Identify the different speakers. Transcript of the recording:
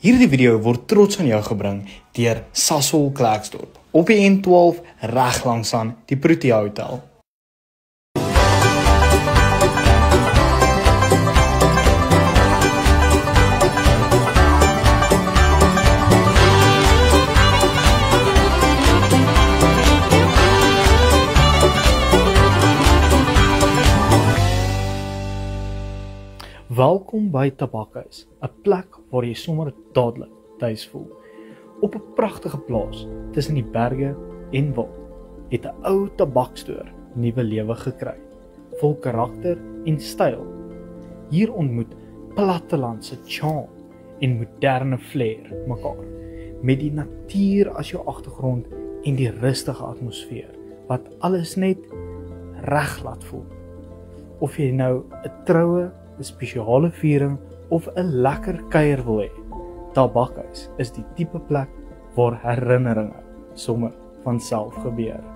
Speaker 1: Hierdie video word trots aan jou gebring deur Sasol Klerksdorp op die N12 reg langs aan die Protea Hotel. Welkom by Tabakhuis, 'n plek waar jy sommer dadelik tuis voel. Op 'n pragtige plaas tussen die berge en wild het 'n ou tabakstoor nuwe lewe gekry, vol karakter en styl. Hier ontmoet plattelandse charm en moderne flair mekaar, met die natuur as jou agtergrond en die rustige atmosfeer wat alles net reg laat voel. Of jy nou 'n troue, 'n spesiale viering of 'n lekker kuier wil hê, Tabakhuis is die tipe plek waar herinneringe sommer van self gebeur.